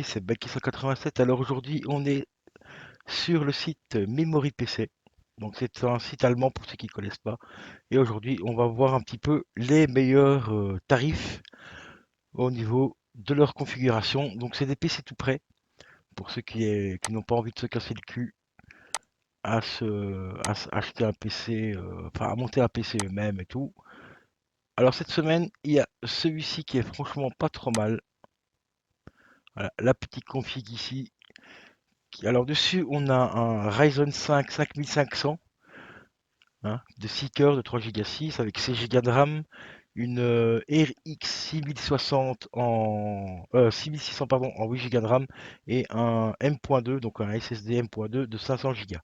c'est Baki187. Alors aujourd'hui, on est sur le site Memory PC. Donc c'est un site allemand pour ceux qui ne connaissent pas. Et aujourd'hui, on va voir un petit peu les meilleurs tarifs au niveau de leur configuration. Donc c'est des PC tout prêts pour ceux qui n'ont pas envie de se casser le cul acheter un PC, enfin à monter un PC eux-mêmes et tout. Alors cette semaine, il y a celui-ci qui est franchement pas trop mal. Voilà, la petite config ici. Alors dessus, on a un Ryzen 5 5500 de 6 cœurs de 3 Go 6 avec 6 Go de RAM, une RX 6060 6600 pardon, en 8 Go de RAM et un M.2, donc un SSD M.2 de 500 Go.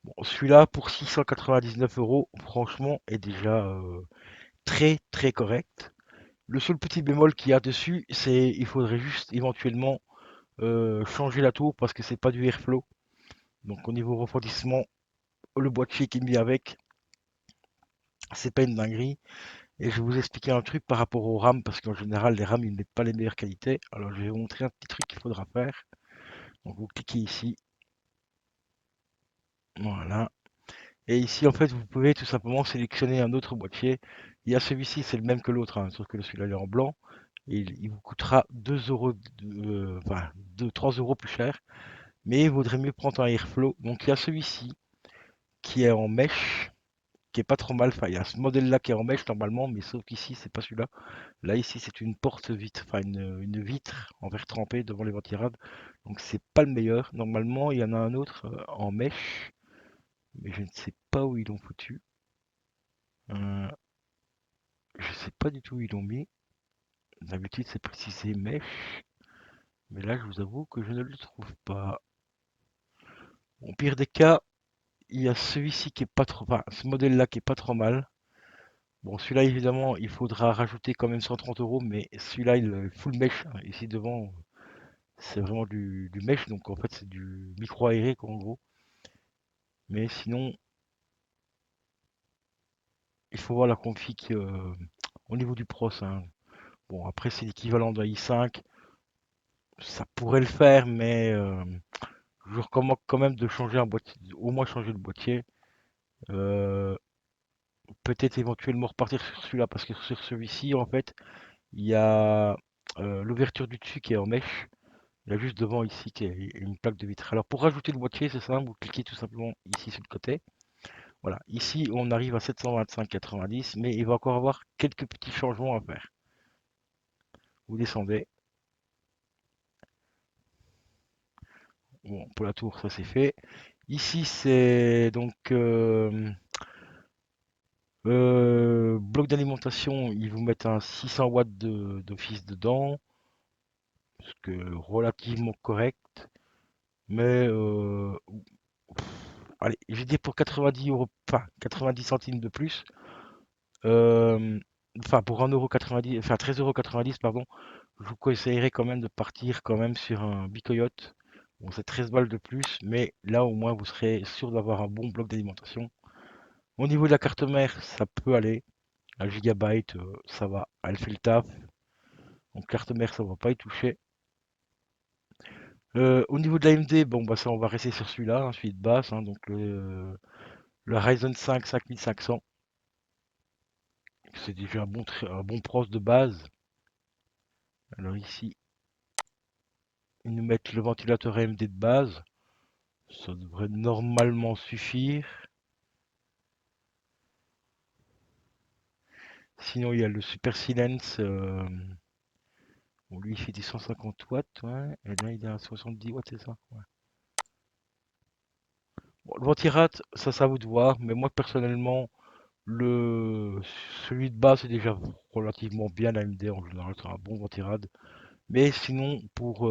Bon, celui-là pour 699 €, franchement, est déjà très très correct. Le seul petit bémol qu'il y a dessus, c'est il faudrait juste éventuellement changer la tour parce que c'est pas du Airflow. Donc au niveau refroidissement, le boîtier qui est mis avec, c'est pas une dinguerie. Et je vais vous expliquer un truc par rapport aux RAM, parce qu'en général, les RAM, ils ne mettent pas les meilleures qualités. Alors je vais vous montrer un petit truc qu'il faudra faire. Donc vous cliquez ici, voilà. Et ici, en fait, vous pouvez tout simplement sélectionner un autre boîtier. Il y a celui-ci, c'est le même que l'autre, hein, sauf que celui-là il est en blanc. Et il vous coûtera 2 euros, enfin 3 euros plus cher. Mais il vaudrait mieux prendre un Airflow. Donc il y a celui-ci qui est en mesh, qui est pas trop mal. Enfin, il y a ce modèle-là qui est en mesh normalement, mais sauf qu'ici, c'est pas celui-là. Là, ici, c'est une porte vitre, enfin une vitre en verre trempé devant les ventirades. Donc c'est pas le meilleur. Normalement, il y en a un autre en mesh, mais je ne sais pas où ils l'ont foutu. Euh, je sais pas du tout où ils l'ont mis. D'habitude, c'est précisé mesh, mais là, je vous avoue que je ne le trouve pas. Au pire des cas, il y a celui-ci qui est pas trop, enfin, ce modèle-là qui est pas trop mal. Bon, celui-là, évidemment, il faudra rajouter quand même 130 €, mais celui-là, il est full mesh, hein. Ici devant, c'est vraiment du mesh, donc en fait, c'est du micro aéré, quoi, en gros. Mais sinon, il faut voir la config au niveau du pros, hein. Bon, après, c'est l'équivalent d'un i5. Ça pourrait le faire, mais je recommande quand même de changer un boîtier, au moins changer le boîtier. Euh, Peut-être éventuellement repartir sur celui-là, parce que sur celui-ci, en fait, il y a l'ouverture du dessus qui est en mèche. Il y a juste devant ici qui est une plaque de vitre. Alors pour rajouter le boîtier, c'est simple, vous cliquez tout simplement ici sur le côté. Voilà, ici on arrive à 725,90, mais il va encore avoir quelques petits changements à faire. Vous descendez. Bon, pour la tour, ça c'est fait. Ici c'est donc bloc d'alimentation, ils vous mettent un 600 watts d'office dedans, ce que relativement correct, mais allez, j'ai dit pour 90 €, enfin 90 centimes de plus. Euh, enfin, pour 1,90 €, enfin 13,90 € pardon, je vous conseillerais quand même de partir quand même sur un Bicoyote. Bon, c'est 13 balles de plus, mais là au moins vous serez sûr d'avoir un bon bloc d'alimentation. Au niveau de la carte mère, ça peut aller. Un gigabyte, ça va, elle fait le taf. Donc carte mère, ça va pas y toucher. Au niveau de l'AMD, bon bah ça on va rester sur celui-là, hein, celui de base, hein, donc le Ryzen 5 5500. C'est déjà un bon pros de base. Alors ici, ils nous mettent le ventilateur AMD de base. Ça devrait normalement suffire. Sinon, il y a le Super Silence. Bon, lui, il fait des 150 watts. Ouais. Et là, il est à 70 watts, c'est ça? Ouais. Bon, le ventirad, ça, c'est à vous de voir. Mais moi, personnellement, le... celui de base, c'est déjà relativement bien AMD. En général, c'est un bon ventirad. Mais sinon, pour...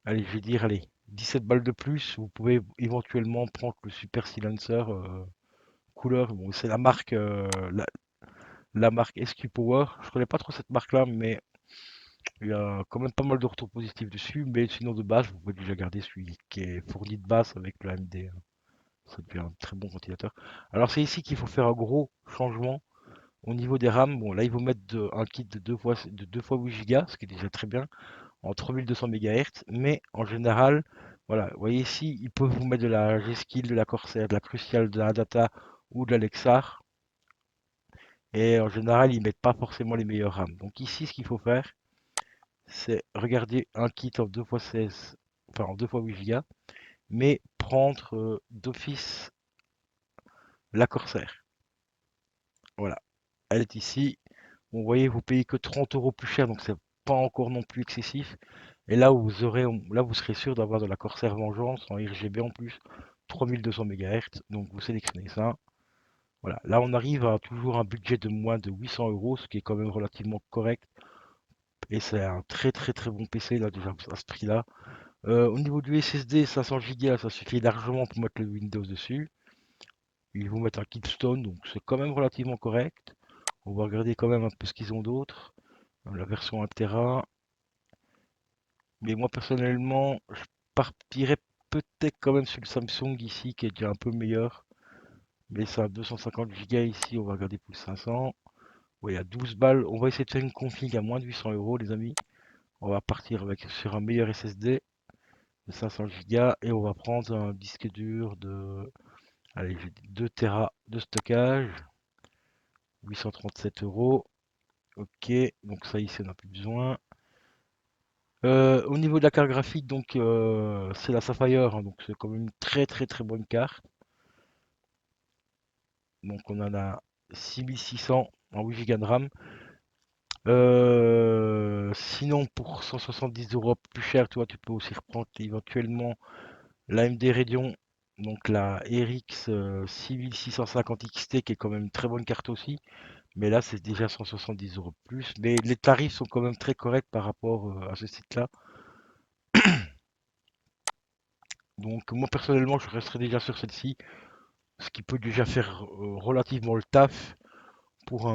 allez, je vais dire, allez, 17 balles de plus, vous pouvez éventuellement prendre le Super Silencer couleur. Bon, c'est la marque, la marque SQ Power. Je connais pas trop cette marque-là, mais il y a quand même pas mal de retours positifs dessus. Mais sinon, de base, vous pouvez déjà garder celui qui est fourni de base avec le AMD, hein. Ça devient un très bon ventilateur. Alors, c'est ici qu'il faut faire un gros changement au niveau des RAM. Bon, là, ils vous mettent un kit de 2 fois 8 Go, ce qui est déjà très bien. en 3200 MHz, mais en général, voilà, vous voyez ici, ils peuvent vous mettre de la G-Skill, de la Corsair, de la Crucial, de la Data ou de la Lexar, et en général, ils mettent pas forcément les meilleures RAM. Donc ici, ce qu'il faut faire, c'est regarder un kit en 2x16, enfin en 2x8 Go, mais prendre d'office la Corsair. Voilà, elle est ici. Bon, vous voyez, vous payez que 30 € plus cher, donc c'est pas encore non plus excessif. Et là, là, vous serez sûr d'avoir de la Corsair Vengeance en RGB en plus, 3200 MHz. Donc vous sélectionnez ça. Voilà, là on arrive à toujours un budget de moins de 800 €, ce qui est quand même relativement correct. Et c'est un très très très bon PC là déjà à ce prix-là. Au niveau du SSD 500 Go, ça suffit largement pour mettre le Windows dessus. Ils vont mettre un Keystone, donc c'est quand même relativement correct. On va regarder quand même un peu ce qu'ils ont d'autre. La version 1 Tera. Mais moi personnellement, je partirais peut-être quand même sur le Samsung ici, qui est déjà un peu meilleur. Mais c'est un 250 Go ici, on va regarder pour le 500. Ouais, il y a 12 balles. On va essayer de faire une config à moins de 800 € les amis. On va partir sur un meilleur SSD de 500 Go et on va prendre un disque dur de, allez, 2 Tera de stockage, 837 €. Ok, donc ça ici on n'a plus besoin. Au niveau de la carte graphique, donc c'est la Sapphire, hein, donc c'est quand même une très très très bonne carte. Donc on en a 6600 en 8 Go de RAM. Sinon pour 170 € plus cher, toi tu peux aussi reprendre éventuellement l'AMD Radeon, donc la RX 6650 XT qui est quand même une très bonne carte aussi. Mais là c'est déjà 170 € de plus. Mais les tarifs sont quand même très corrects par rapport à ce site-là. Donc moi personnellement je resterai déjà sur celle-ci, ce qui peut déjà faire relativement le taf pour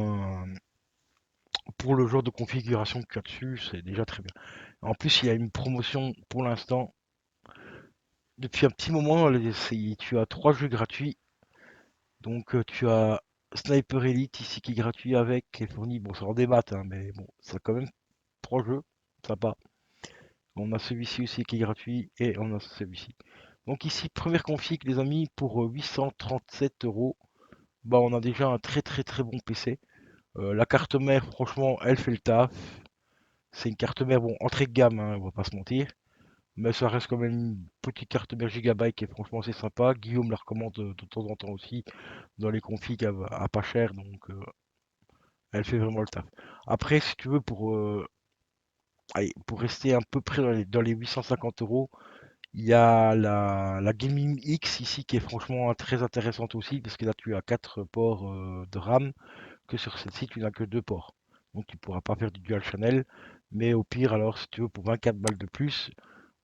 pour le genre de configuration qu'il y a dessus, c'est déjà très bien. En plus il y a une promotion pour l'instant. Depuis un petit moment, tu as 3 jeux gratuits. Donc tu as Sniper Elite ici qui est gratuit avec, qui est fourni, bon c'est en démat, hein, mais bon, c'est quand même 3 jeux, sympa. On a celui-ci aussi qui est gratuit et on a celui-ci. Donc ici, première config les amis, pour 837 €, bah on a déjà un très très très bon PC. La carte mère, franchement, elle fait le taf. C'est une carte mère, bon, entrée de gamme, hein, on va pas se mentir. Mais ça reste quand même une petite carte mère Gigabyte qui est franchement assez sympa. Guillaume la recommande de temps en temps aussi dans les configs à pas cher, donc elle fait vraiment le taf. Après, si tu veux, allez, pour rester à peu près dans les 850 €, il y a la Gaming X ici qui est franchement très intéressante aussi, parce que là tu as 4 ports de RAM, que sur celle-ci tu n'as que 2 ports. Donc tu pourras pas faire du dual channel, mais au pire, alors si tu veux, pour 24 balles de plus,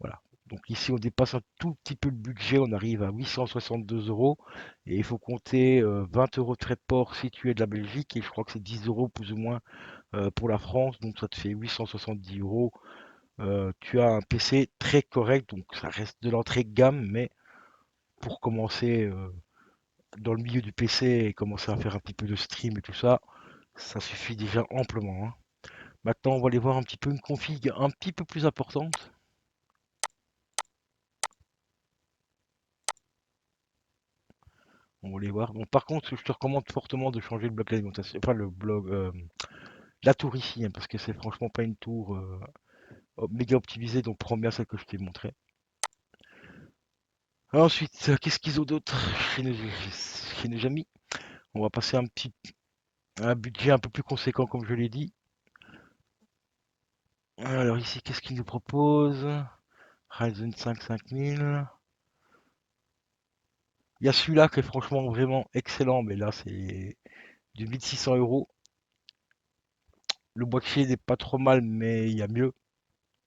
voilà. Donc ici on dépasse un tout petit peu le budget, on arrive à 862 € et il faut compter 20 € de frais de port si tu es de la Belgique, et je crois que c'est 10 € plus ou moins pour la France, donc ça te fait 870 €. Tu as un PC très correct, donc ça reste de l'entrée de gamme, mais pour commencer dans le milieu du PC et commencer à faire un petit peu de stream et tout ça, ça suffit déjà amplement, hein. Maintenant, on va aller voir un petit peu une config un petit peu plus importante. On va aller voir. Bon, par contre, je te recommande fortement de changer le bloc d'alimentation, enfin le bloc, la tour ici, hein, parce que c'est franchement pas une tour méga optimisée, donc prends bien celle que je t'ai montré. Ensuite, qu'est-ce qu'ils ont d'autre chez nos amis? On va passer un budget un peu plus conséquent, comme je l'ai dit. Alors ici, qu'est-ce qu'ils nous proposent? Ryzen 5 5000. Il y a celui-là qui est franchement vraiment excellent, mais là c'est du 1600 €. Le boîtier n'est pas trop mal, mais il y a mieux.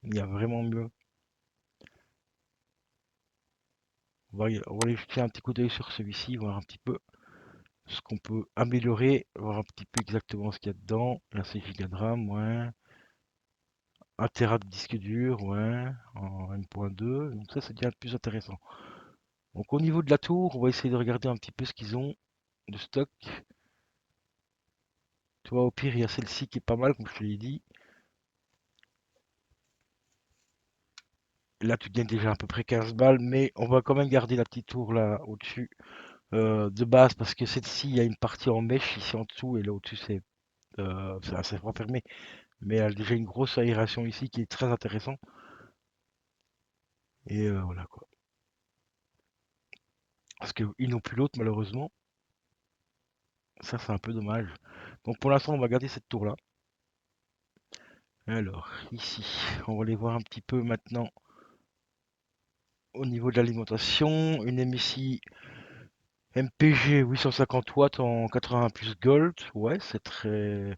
Il y a vraiment mieux. On va aller jeter un petit coup d'œil sur celui-ci, voir un petit peu ce qu'on peut améliorer, voir un petit peu exactement ce qu'il y a dedans. Là c'est Giga de RAM, ouais. 1 Tera de disque dur, ouais, en M.2. Donc ça, c'est bien plus intéressant. Donc au niveau de la tour, on va essayer de regarder un petit peu ce qu'ils ont de stock. Tu vois, au pire, il y a celle-ci qui est pas mal, comme je te l'ai dit. Là, tu gagnes déjà à peu près 15 balles, mais on va quand même garder la petite tour là au-dessus de base parce que celle-ci, il y a une partie en mèche ici en dessous et là au-dessus, c'est assez renfermé. Mais elle a déjà une grosse aération ici qui est très intéressant. Et voilà quoi. Parce qu'ils n'ont plus l'autre malheureusement. Ça, c'est un peu dommage. Donc pour l'instant, on va garder cette tour-là. Alors, ici, on va aller voir un petit peu maintenant au niveau de l'alimentation. Une MSI MPG 850 watts en 80 plus Gold. Ouais, c'est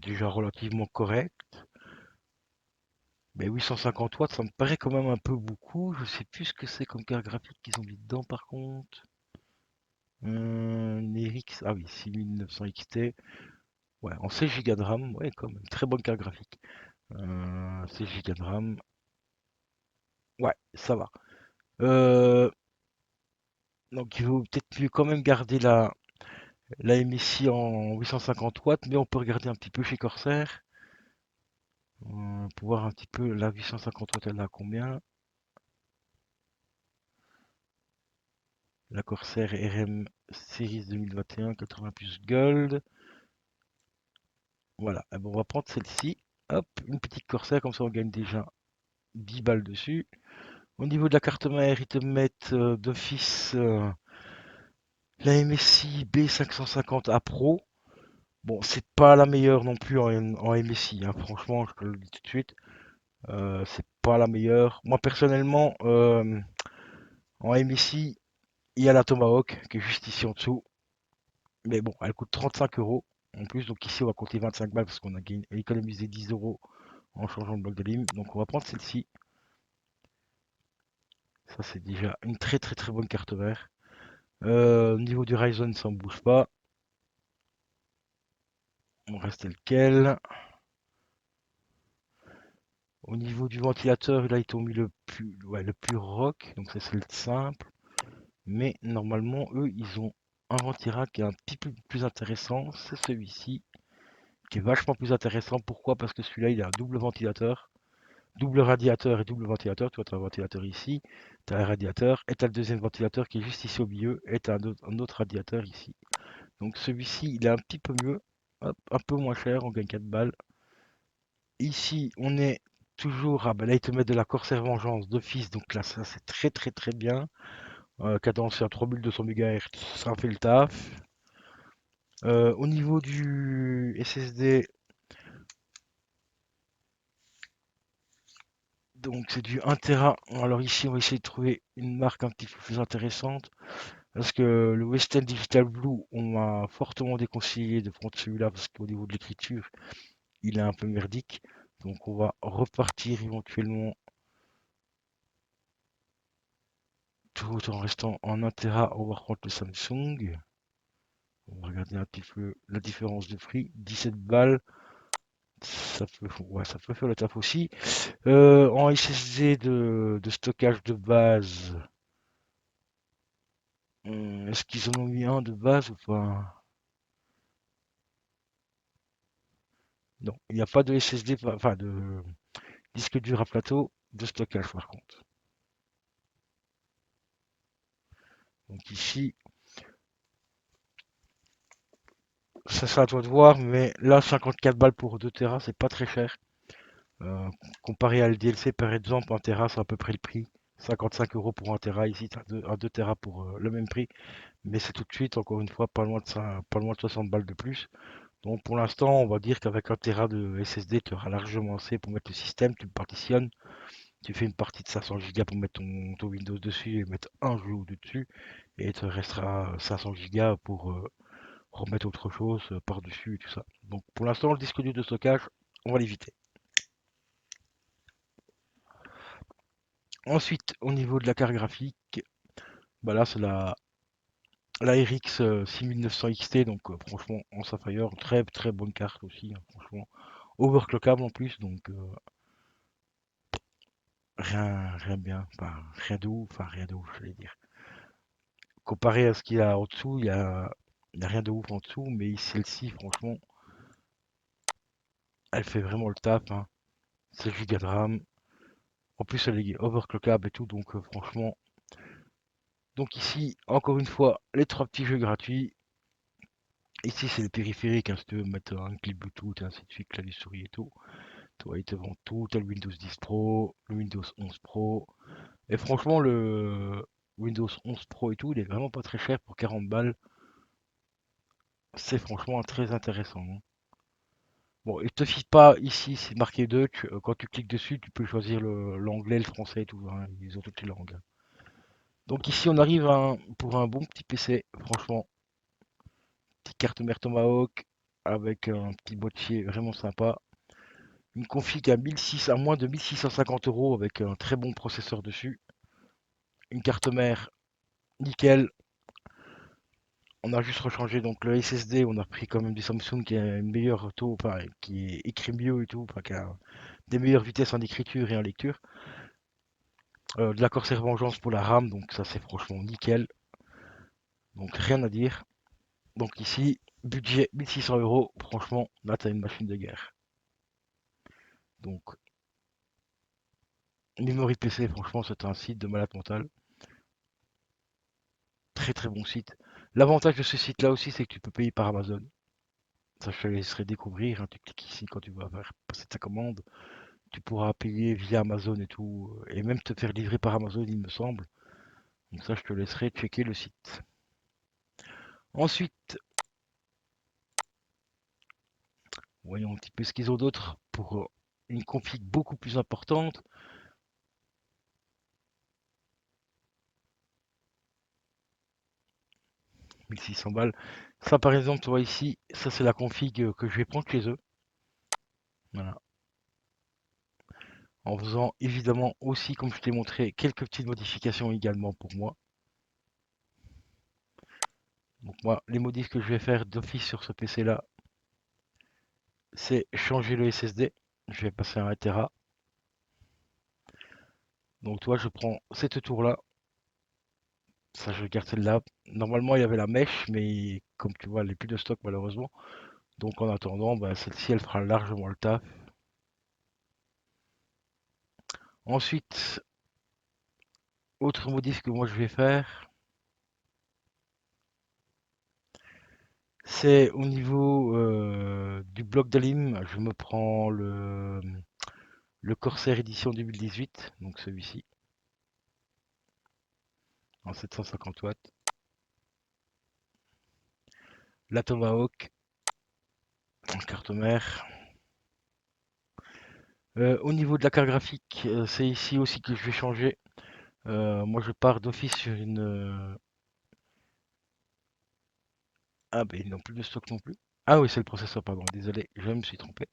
déjà relativement correct. Mais 850 watts, ça me paraît quand même un peu beaucoup. Je sais plus ce que c'est comme carte graphique qu'ils ont mis dedans par contre. Une RX, ah oui, 6900 XT. Ouais, en 16 Go de RAM. Ouais, quand même. Très bonne carte graphique. 16 Go de RAM. Ouais, ça va. Euh, donc il vaut peut-être mieux quand même garder la MSI en 850 watts, mais on peut regarder un petit peu chez Corsair. Pour voir un petit peu la 850 watts, elle a combien? La Corsair RM Series 2021 80 plus Gold. Voilà, eh ben, on va prendre celle-ci. Hop, une petite Corsair, comme ça on gagne déjà 10 balles dessus. Au niveau de la carte mère, ils te mettent d'office la MSI B550A Pro. Bon, c'est pas la meilleure non plus en MSI, hein, franchement, je te le dis tout de suite. C'est pas la meilleure. Moi, personnellement, en MSI, il y a la Tomahawk qui est juste ici en dessous. Mais bon, elle coûte 35 euros en plus. Donc ici, on va compter 25 balles parce qu'on a économisé 10 euros en changeant de bloc de lime. Donc on va prendre celle-ci. Ça, c'est déjà une très très très bonne carte mère. Au niveau du Ryzen, ça ne bouge pas. On reste tel quel. Au niveau du ventilateur, là, ils t'ont mis le plus rock. Donc ça, c'est le simple. Mais normalement, eux, ils ont un ventirac qui est un petit peu plus intéressant. C'est celui-ci, qui est vachement plus intéressant. Pourquoi? Parce que celui-là, il a un double ventilateur, double radiateur et double ventilateur. Tu vois, tu as un ventilateur ici, tu as un radiateur, et tu as le deuxième ventilateur qui est juste ici au milieu, et tu as un autre radiateur ici. Donc celui-ci, il est un petit peu mieux, hop, un peu moins cher, on gagne 4 balles. Ici, on est toujours, ah ben là, ils te mettent de la Corsair Vengeance d'office, donc là, ça, c'est très très très bien. Cadence à 3200 MHz, ça fait le taf. Au niveau du SSD, donc c'est du 1 Tera. Alors ici, on va essayer de trouver une marque un petit peu plus intéressante. Parce que le Western Digital Blue, on m'a fortement déconseillé de prendre celui-là parce qu'au niveau de l'écriture, il est un peu merdique. Donc on va repartir éventuellement tout en restant en 1 Tera. On va reprendre le Samsung. On va regarder un petit peu la différence de prix. 17 balles. Ça peut, ouais, ça peut faire le taf aussi. En SSD de stockage de base, est-ce qu'ils en ont mis un de base ou pas? Non, il n'y a pas de SSD, enfin de disque dur à plateau de stockage par contre. Donc ici, ça sera à toi de voir, mais là 54 balles pour 2 Tera, c'est pas très cher. Euh, Comparé à LDLC par exemple, 1 Tera c'est à peu près le prix. 55 euros pour 1 Tera, ici t'as un 2 Tera pour le même prix. Mais c'est tout de suite, encore une fois, pas loin de ça, pas loin de 60 balles de plus. Donc pour l'instant, on va dire qu'avec un Tera de SSD, tu auras largement assez pour mettre le système, tu le partitionnes, tu fais une partie de 500 Go pour mettre ton Windows dessus et mettre un jeu dessus, et il te restera 500 Go pour remettre autre chose par-dessus et tout ça. Donc pour l'instant, le disque dur de stockage, on va l'éviter. Ensuite, au niveau de la carte graphique, bah là c'est la RX 6900 XT, donc franchement en Sapphire, très très bonne carte aussi, hein, franchement. Overclockable en plus, donc rien de bien, enfin rien de ouf, je vais dire. Comparé à ce qu'il y a en dessous, il y a rien de ouf en dessous, mais celle-ci, franchement, elle fait vraiment le taf, hein. 16 Go de RAM, En plus, elle est overclockable et tout, donc franchement. Donc ici, encore une fois, les trois petits jeux gratuits. Ici, c'est le périphérique, hein, si tu veux mettre un clip Bluetooth et ainsi de suite, clavier souris et tout. Toi, ils te vendent tout. T'as le Windows 10 Pro, le Windows 11 Pro. Et franchement, le Windows 11 Pro et tout, il est vraiment pas très cher pour 40 balles. C'est franchement très intéressant, hein. Bon, il te fie pas ici, c'est marqué Dutch. Quand tu cliques dessus, tu peux choisir l'anglais, le français et tout, hein. Ils ont toutes les langues. Donc ici, on arrive pour un bon petit PC, franchement. Petite carte mère Tomahawk avec un petit boîtier vraiment sympa. Une config à moins de 1650 € avec un très bon processeur dessus. Une carte mère nickel. On a juste rechangé donc le SSD, on a pris quand même du Samsung qui a une meilleure taux, enfin qui est écrit mieux et tout, enfin qui a des meilleures vitesses en écriture et en lecture. De la Corsair Vengeance pour la RAM, donc ça c'est franchement nickel. Donc rien à dire. Donc ici, budget 1600 €, franchement, là t'as une machine de guerre. Donc, Memory PC, franchement, c'est un site de malade mental. Très très bon site. L'avantage de ce site-là aussi, c'est que tu peux payer par Amazon. Ça, je te laisserai découvrir, hein. Tu cliques ici quand tu vas faire passer ta commande. Tu pourras payer via Amazon et tout, et même te faire livrer par Amazon, il me semble. Donc ça, je te laisserai checker le site. Ensuite, voyons un petit peu ce qu'ils ont d'autre pour une config beaucoup plus importante. 1600 balles. Ça, par exemple, tu vois ici, ça c'est la config que je vais prendre chez eux. Voilà. En faisant évidemment aussi, comme je t'ai montré, quelques petites modifications également pour moi. Donc moi, les modifs que je vais faire d'office sur ce PC là, c'est changer le SSD. Je vais passer à 1 Tera. Donc toi, je prends cette tour là. Ça, je garde celle-là. Normalement, il y avait la mèche, mais comme tu vois, elle n'est plus de stock malheureusement. Donc en attendant, bah, celle-ci, elle fera largement le taf. Ensuite, autre modif que moi je vais faire, c'est au niveau du bloc d'alim. Je me prends le Corsair édition 2018, donc celui-ci, en 750 watts. La Tomahawk en carte mère. Au niveau de la carte graphique, c'est ici aussi que je vais changer. Moi, je pars d'office sur une. Ah, ben ils n'ont plus de stock non plus. Ah oui, c'est le processeur, pardon. Désolé, je me suis trompé.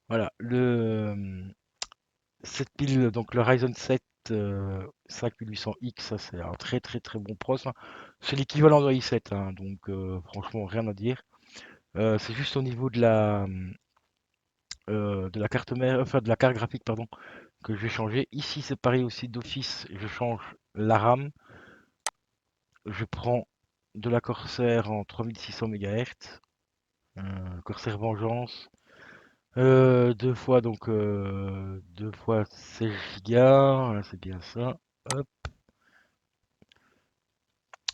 Voilà, cette pile, donc le Ryzen 7 5800X, ça c'est un très très très bon pros, hein. C'est l'équivalent de i7, hein, donc franchement rien à dire. C'est juste au niveau de la carte mère, enfin de la carte graphique, pardon, que je vais changer. Ici, c'est pareil aussi d'office, je change la RAM. Je prends de la Corsair en 3600 MHz, Corsair Vengeance. Deux fois donc deux fois 16 gigas, voilà, c'est bien ça. Hop.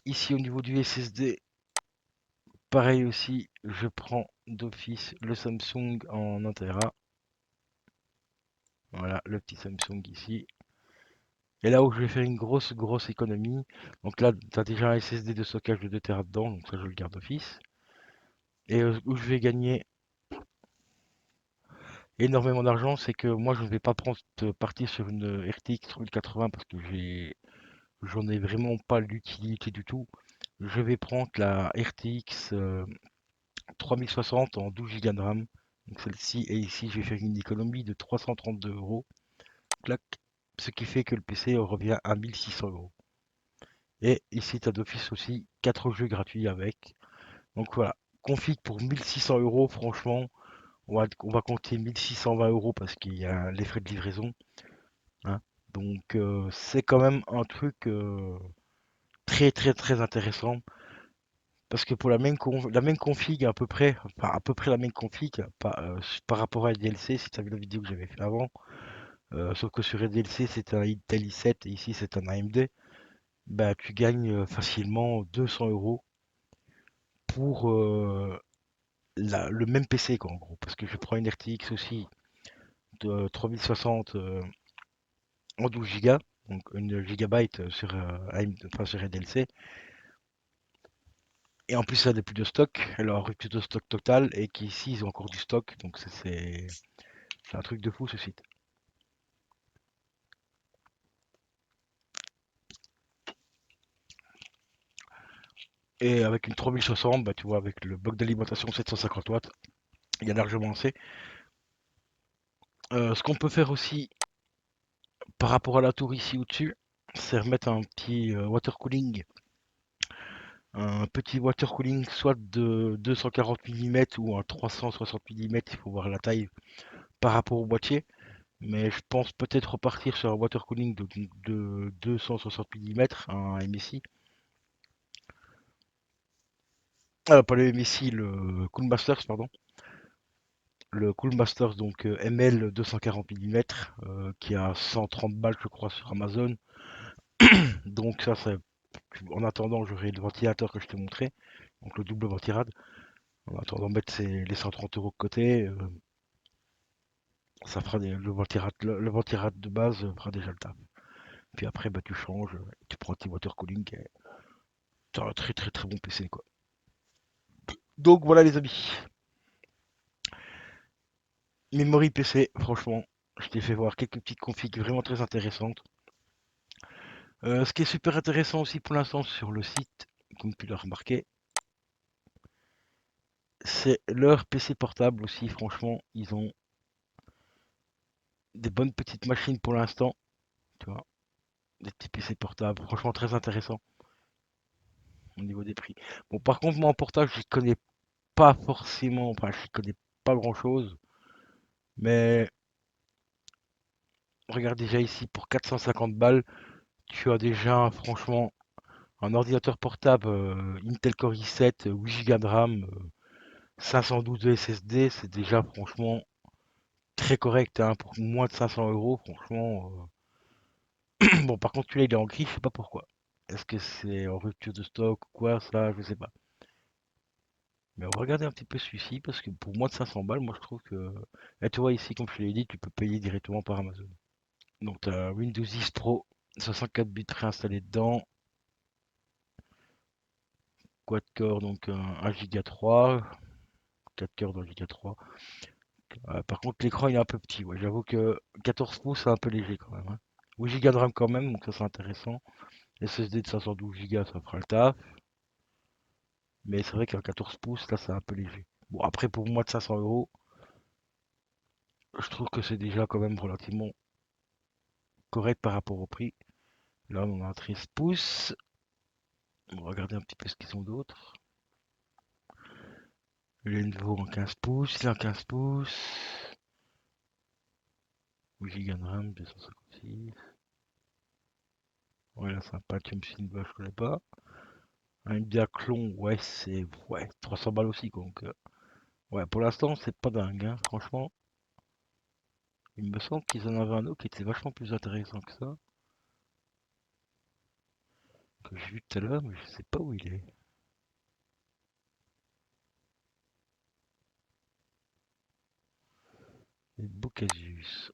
Ici au niveau du SSD, pareil aussi, je prends d'office le Samsung en 1 Tera. Voilà, le petit Samsung ici. Et là où je vais faire une grosse économie, donc là, tu as déjà un SSD de stockage de 2 Tera dedans, donc ça je le garde d'office. Et où je vais gagner énormément d'argent, c'est que moi je ne vais pas partir sur une RTX 3080 parce que j'en ai vraiment pas l'utilité du tout. Je vais prendre la RTX 3060 en 12 Go de RAM. Donc celle-ci, et ici je vais faire une économie de 332 €. Clac. Ce qui fait que le PC revient à 1600 €. Et ici tu as d'office aussi 4 jeux gratuits avec. Donc voilà, config pour 1600 €, franchement, on va compter 1620 € parce qu'il y a les frais de livraison, hein. Donc c'est quand même un truc très très très intéressant. Parce que pour la même config à peu près, enfin à peu près la même config par rapport à DLC, si tu as vu la vidéo que j'avais fait avant, Sauf que sur EDLC c'est un Intel i7 et ici c'est un AMD, bah tu gagnes facilement 200 euros pour le même PC quoi en gros. Parce que je prends une RTX aussi de 3060 en 12 Go, donc une gigabyte sur, AMD, enfin, sur EDLC. Et en plus, elle n'a plus de stock. Elle a rupture de stock total et qu'ici, ils ont encore du stock. Donc, c'est un truc de fou ce site. Et avec une 3060, bah, tu vois, avec le bloc d'alimentation 750 watts, il y a largement assez. Ce qu'on peut faire aussi par rapport à la tour ici au-dessus, c'est remettre un petit water cooling. Un petit water cooling soit de 240 mm ou un 360 mm, il faut voir la taille par rapport au boîtier. Mais je pense peut-être repartir sur un water cooling de 260 mm, un MSI. Pas le MSI, le Cool Masters, pardon. Le Cool Masters, donc ML 240 mm, qui a 130 balles, je crois, sur Amazon. Donc ça, en attendant, j'aurai le ventilateur que je t'ai montré, donc le double ventirad. En attendant de mettre les 130 euros de côté, ça fera le ventirad de base fera déjà le taf. Puis après, bah, tu changes, tu prends un petit water cooling, et tu as un très très très bon PC, quoi. Donc voilà les amis. Memory PC, franchement, je t'ai fait voir quelques petites configs vraiment très intéressantes. Ce qui est super intéressant aussi pour l'instant sur le site, comme tu l'as remarqué, c'est leur PC portable aussi. Franchement, ils ont des bonnes petites machines pour l'instant, tu vois, des petits PC portables, franchement très intéressant au niveau des prix. Bon, par contre, moi en portable, je connais pas forcément, enfin, je connais pas grand-chose, mais regarde déjà ici pour 450 balles, tu as déjà franchement un ordinateur portable Intel Core i7, 8 Go de RAM, 512 de SSD, c'est déjà franchement très correct hein, pour moins de 500 euros. Franchement, bon, par contre, celui-là il est en gris, je sais pas pourquoi. Est-ce que c'est en rupture de stock ou quoi, ça, je sais pas. Mais on va regarder un petit peu celui-ci parce que pour moins de 500 balles, moi je trouve que. Là, tu vois ici, comme je te l'ai dit, tu peux payer directement par Amazon. Donc, tu as Windows 10 Pro, 64 bits réinstallés dedans, quad-core, donc 1 Go 3, 4 cœurs d'un Giga 3. Par contre, l'écran il est un peu petit. Ouais. J'avoue que 14 pouces c'est un peu léger quand même, hein. 8 Go de RAM quand même, donc ça c'est intéressant. SSD de 512 Go ça fera le taf. Mais c'est vrai qu'un 14 pouces là c'est un peu léger. Bon, après pour moins de 500 euros, je trouve que c'est déjà quand même relativement correct par rapport au prix. Là on a un 13 pouces. On va regarder un petit peu ce qu'ils ont d'autres. Le Lenovo en 15 pouces, là en 15 pouces. 8 Go de RAM, 256. Ouais, là c'est un Pentium Silva, je connais pas. Un Diaclon, ouais, c'est ouais, 300 balles aussi. Donc, ouais, pour l'instant, c'est pas dingue, hein, franchement. Il me semble qu'ils en avaient un autre qui était vachement plus intéressant que ça, que j'ai vu tout à l'heure, mais je sais pas où il est. Les Bocasius.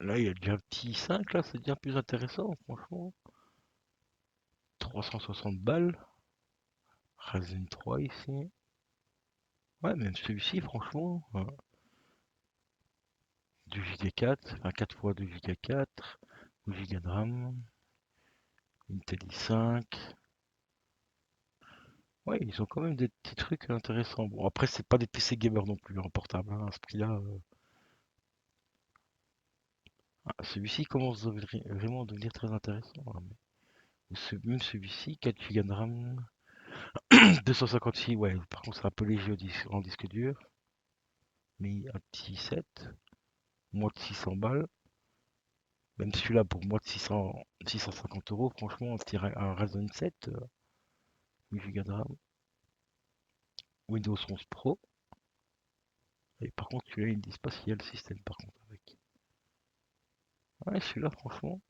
Là, il y a déjà un petit 5 là, c'est bien plus intéressant, franchement. 360 balles. Ryzen 3 ici. Ouais, même celui-ci, franchement. 2 Go 4, enfin 4 fois 2 Go 4. 2 Go de RAM. Intel i5. Ouais, ils ont quand même des petits trucs intéressants. Bon, après, c'est pas des PC gamers non plus en portable, hein, à ce prix-là. Celui-ci commence vraiment à devenir très intéressant, hein, mais même celui-ci, 4 Go de RAM, 256, ouais, par contre, c'est un peu léger en disque dur. Mais un petit 7, moins de 600 balles. Même celui-là, pour moins de 650 euros, franchement, un Ryzen 7, 8 Go de RAM, Windows 11 Pro. Et par contre, celui-là, ils ne disent pas s'il y a le système, par contre, avec. Ouais, celui-là, franchement.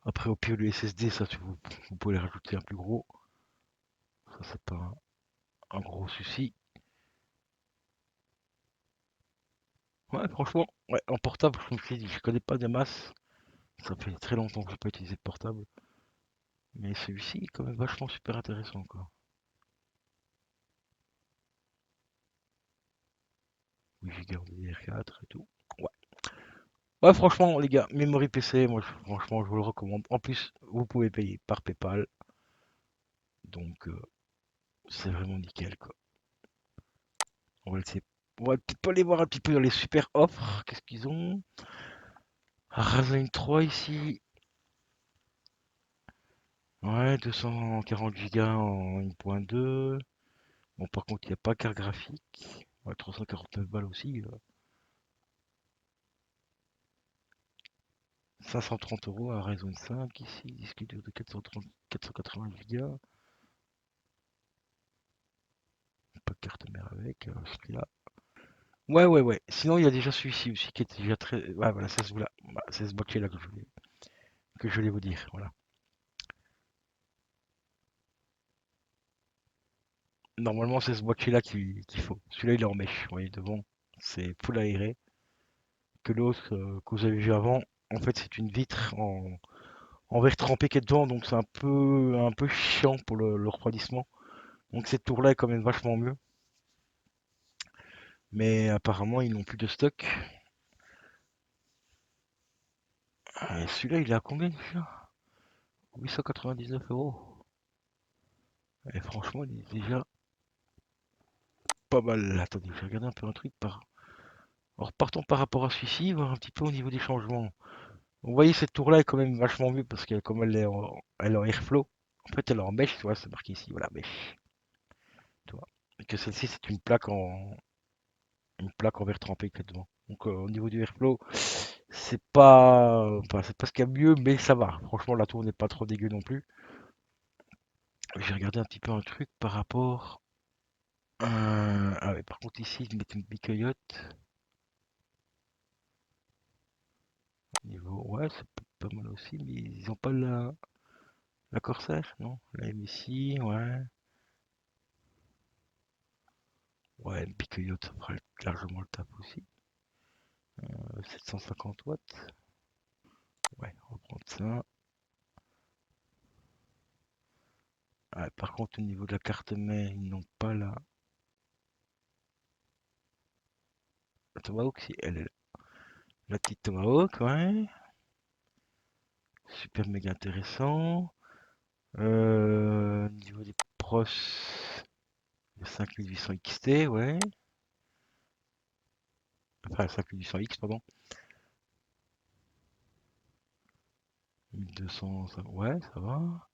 Après, au pire, le SSD, ça, vous pouvez les rajouter un plus gros. Ça, c'est pas un gros souci. Ouais, franchement, ouais, en portable, je me suis dit, je connais pas des masses. Ça fait très longtemps que je n'ai pas utilisé de portable. Mais celui-ci est quand même vachement super intéressant, quoi. 8 Go DDR4 et tout. Ouais. Ouais, franchement, les gars, Memory PC, moi, franchement, je vous le recommande. En plus, vous pouvez payer par PayPal. Donc, c'est vraiment nickel, quoi. On va essayer. On va peut-être pas aller voir un petit peu dans les super offres. Qu'est-ce qu'ils ont? Ryzen 3 ici. Ouais, 240 Go en 1.2. Bon, par contre, il n'y a pas carte graphique. Ouais, 349 balles aussi. 530 € à Ryzen 5 ici. Disque dur de 430, 480 Go. Pas de carte mère avec. Ce prix-là. Ouais, ouais, ouais. Sinon, il y a déjà celui-ci aussi qui est déjà très. Ouais, voilà, c'est ce, là. Bah, c'est ce boîtier-là que je voulais vous dire. Voilà. Normalement, c'est ce boîtier-là qu'il faut. Celui-là, il est en mèche. Vous voyez, devant, c'est full aéré. Que l'autre que vous avez vu avant, en fait, c'est une vitre en verre trempé qui est dedans. Donc, c'est un peu chiant pour le refroidissement. Donc, cette tour-là est quand même vachement mieux. Mais apparemment, ils n'ont plus de stock. Celui-là, il est à combien déjà? 899 €. Et franchement, il est déjà pas mal. Attendez, je vais regarder un peu un truc par. Alors, partons par rapport à celui-ci, voir un petit peu au niveau des changements. Vous voyez, cette tour-là est quand même vachement mieux parce que comme elle est en airflow, en fait, elle est en mèche, tu vois, c'est marqué ici, voilà, mèche, tu vois. Et que celle-ci, c'est une plaque en verre trempé qui est devant. Donc, au niveau du airflow, c'est pas ce qu'il y a de mieux, mais ça va. Franchement, la tour n'est pas trop dégueu non plus. J'ai regardé un petit peu un truc par rapport. Ah ouais, par contre, ici, ils mettent une bicoyote. Niveau. Ouais, c'est pas mal aussi, mais ils ont pas la Corsair, non? La MSI, ouais. Ouais, une bicoyote, ça fera largement le taf aussi. 750 watts. Ouais, on va prendre ça. Ouais, par contre, au niveau de la carte mère, ils n'ont pas la Tomahawk, si elle est là. La petite Tomahawk, ouais. Super méga intéressant. Au niveau des pros, le 5800 XT, ouais. Enfin, 5800X, pardon. 1200, ouais, ça va.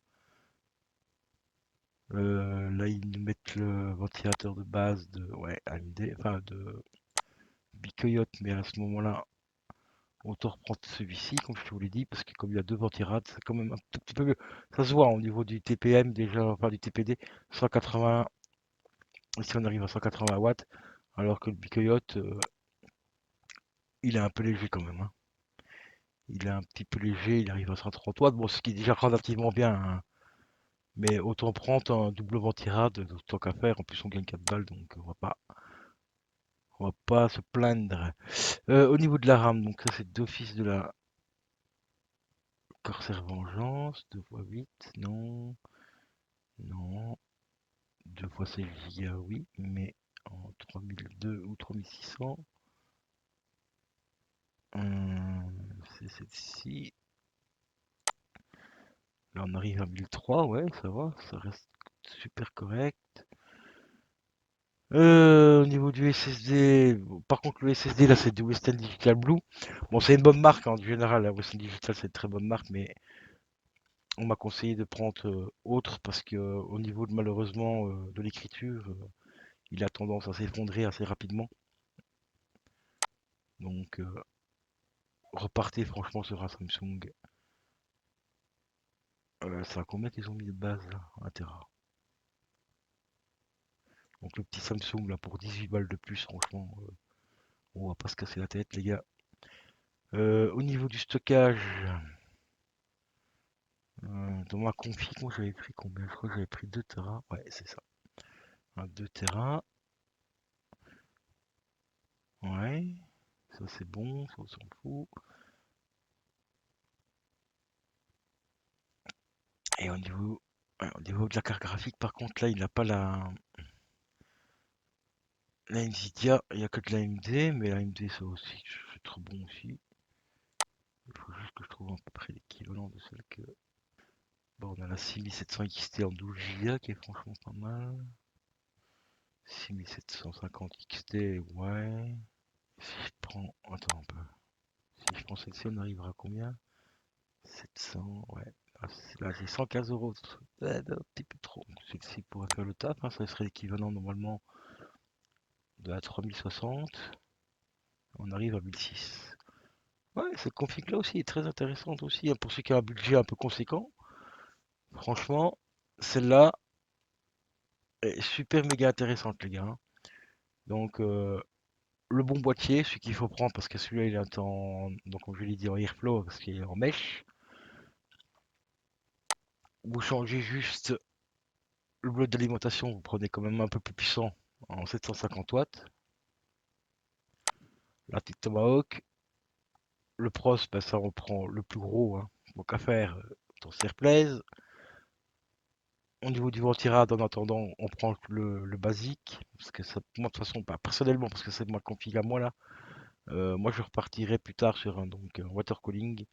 Là, ils nous mettent le ventilateur de base de, ouais, AMD, enfin de Bicoyote, mais à ce moment-là, autant reprendre celui-ci, comme je te vous l'ai dit, parce que comme il y a deux ventirades, c'est quand même un tout petit peu mieux. Ça se voit au niveau du TPM déjà, enfin du TPD, 180, ici on arrive à 180 watts, alors que le Bicoyote, il est un peu léger quand même, hein. Il est un petit peu léger, il arrive à 130 watts, bon, ce qui est déjà relativement bien, hein. Mais autant prendre un double ventirad, tant qu'à faire, en plus on gagne 4 balles, donc on va pas se plaindre. Au niveau de la RAM, donc ça c'est d'office de la Corsair Vengeance, 2x8, non, non, 2x16 Go, oui, mais en 3002 ou 3600, c'est celle-ci. Là on arrive à 1003, ouais, ça va, ça reste super correct. Au niveau du SSD, bon, par contre le SSD là c'est du Western Digital Blue. Bon c'est une bonne marque en général, la Western Digital c'est une très bonne marque, mais on m'a conseillé de prendre autre parce que au niveau de malheureusement de l'écriture, il a tendance à s'effondrer assez rapidement. Donc repartez franchement sur un Samsung. Ça a combien qu'ils ont mis de base là? 1 Tera. Donc le petit Samsung là pour 18 balles de plus, franchement, On va pas se casser la tête, les gars. Au niveau du stockage, dans ma config, moi j'avais pris combien? Je crois que j'avais pris 2 Tera. Ouais, c'est ça. 2 Tera. Ouais. Ça c'est bon, ça on s'en fout. Et au niveau de la carte graphique, par contre, là, il n'a pas la Nvidia, il n'y a que de la AMD, mais la AMD, ça aussi, c'est trop bon aussi. Il faut juste que je trouve à peu près l'équivalent de celle que. Bon, on a la 6700 XT en 12 Go qui est franchement pas mal. 6750 XT, ouais. Si je prends. Attends un peu. Si je prends celle-ci, on arrivera à combien? 700, ouais. Là, j'ai 115 euros. Ouais, un petit peu trop. Celle-ci pourrait faire le taf, hein, ça serait l'équivalent normalement de la 3060. On arrive à 1006. Ouais, cette config là aussi est très intéressante aussi, hein, pour ceux qui ont un budget un peu conséquent. Franchement, celle-là est super méga intéressante, les gars, hein. Donc, le bon boîtier, celui qu'il faut prendre parce que celui-là il est en. Donc, comme je l'ai dit, en airflow parce qu'il est en mesh. Vous changez juste le bloc d'alimentation, vous prenez quand même un peu plus puissant en 750 watts. La petite Tomahawk. Le pros, bah, ça on prend le plus gros, hein. Donc, à faire, ton Serplaise. Au niveau du ventirad, en attendant, on prend le basique. Parce que ça, moi, de toute façon, pas personnellement, parce que c'est ma config à moi là. Moi, je repartirai plus tard sur un water cooling.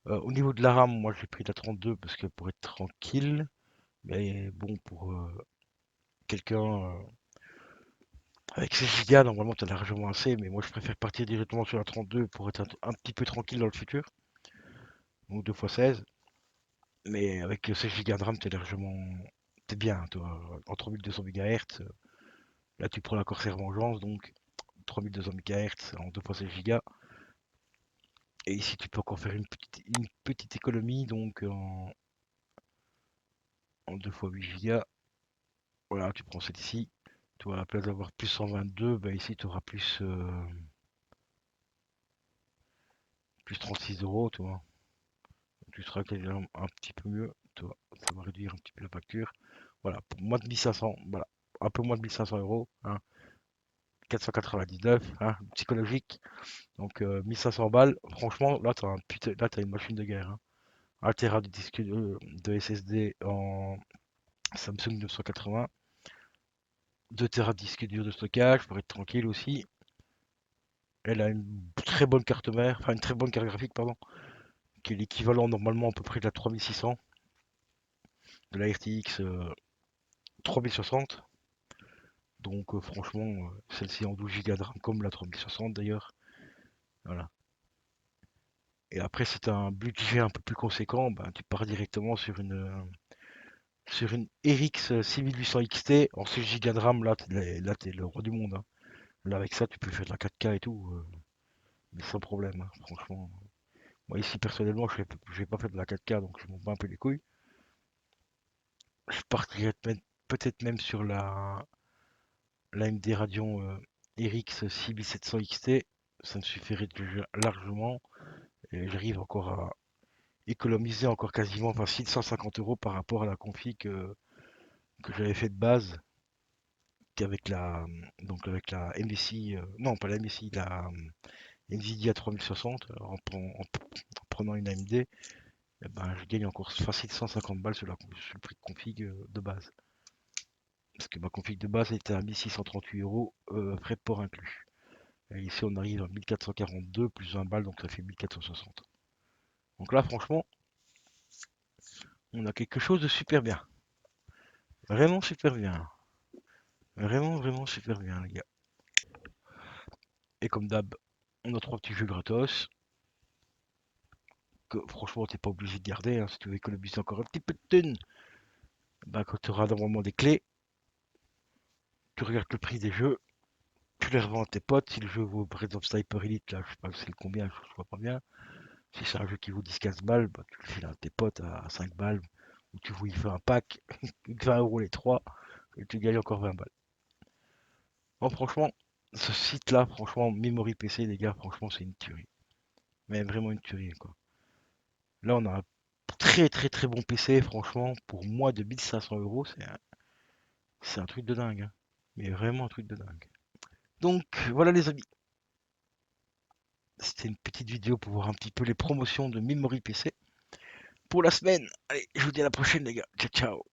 Au niveau de la RAM, moi, j'ai pris la 32 parce que pour être tranquille. Mais bon, pour quelqu'un avec 16 Go, normalement, tu as largement assez. Mais moi, je préfère partir directement sur la 32 pour être un petit peu tranquille dans le futur. Donc 2 fois 16. Mais avec 16 Go de RAM, t'es largement. T'es bien, toi. En 3200 MHz. Là, tu prends la Corsair Vengeance, donc 3200 MHz en 2 fois 16 Go. Et ici, tu peux encore faire une petite économie, donc en 2 fois 8 Go. Voilà, tu prends celle-ci. Tu vois, à la place d'avoir plus 122, bah ici, tu auras plus 36 euros, tu vois. Tu seras déjà un petit peu mieux, tu vois. Ça va réduire un petit peu la facture. Voilà, pour moins de 1500, voilà. Un peu moins de 1500 euros, hein. 499, hein, psychologique. Donc 1500 balles. Franchement, là, là, t'as une machine de guerre, hein. 1 Tera de disque de SSD en Samsung 980. 2 Tera de disque dur de stockage pour être tranquille aussi. Elle a une très bonne carte mère, enfin une très bonne carte graphique, pardon, qui est l'équivalent normalement à peu près de la 3600, de la RTX 3060. Donc franchement, celle-ci en 12 Go de RAM comme la 3060 d'ailleurs. Voilà. Et après, si tu as un budget un peu plus conséquent, ben, tu pars directement sur une RX 6800 XT en 6 Go de RAM. Là, t'es le roi du monde, hein. Là, avec ça, tu peux faire de la 4K et tout, mais sans problème, hein, franchement. Moi, ici, personnellement, je vais pas faire de la 4K, donc je m'en bats un peu les couilles. Je partirais peut-être même sur la AMD Radeon RX 6700 XT. Ça me suffirait déjà largement. Et j'arrive encore à économiser encore quasiment, enfin, 650 euros par rapport à la config que j'avais fait de base, qu'avec avec la MSI, non, pas la MSI, la Nvidia 3060. Alors, en prenant une AMD, eh ben, je gagne encore facile 150 balles sur le prix de config de base. Parce que ma config de base était à 1638 euros, frais de port inclus. Et ici, on arrive à 1442 plus 20 balles, donc ça fait 1460. Donc là, franchement, on a quelque chose de super bien. Vraiment super bien. Vraiment, vraiment super bien, les gars. Et comme d'hab, on a 3 petits jeux gratos. Que franchement, t'es pas obligé de garder, hein, si tu veux économiser encore un petit peu de thunes. Bah, quand tu auras normalement des clés, tu regardes le prix des jeux, tu les revends à tes potes. Si le jeu vaut, par exemple, Sniper Elite, là, je sais pas c'est le combien, je vois pas bien. Si c'est un jeu qui vaut 10-15 balles, bah, tu le files à tes potes à 5 balles. Ou tu vois, il fait un pack, 20 euros les 3, et tu gagnes encore 20 balles. Bon, franchement, ce site-là, franchement, Memory PC, les gars, franchement, c'est une tuerie. Mais vraiment une tuerie, quoi. Là, on a un très très très bon PC, franchement, pour moins de 1 500 euros, c'est un truc de dingue, hein. Mais vraiment un truc de dingue. Donc, voilà les amis. C'était une petite vidéo pour voir un petit peu les promotions de Memory PC pour la semaine. Allez, je vous dis à la prochaine, les gars. Ciao, ciao.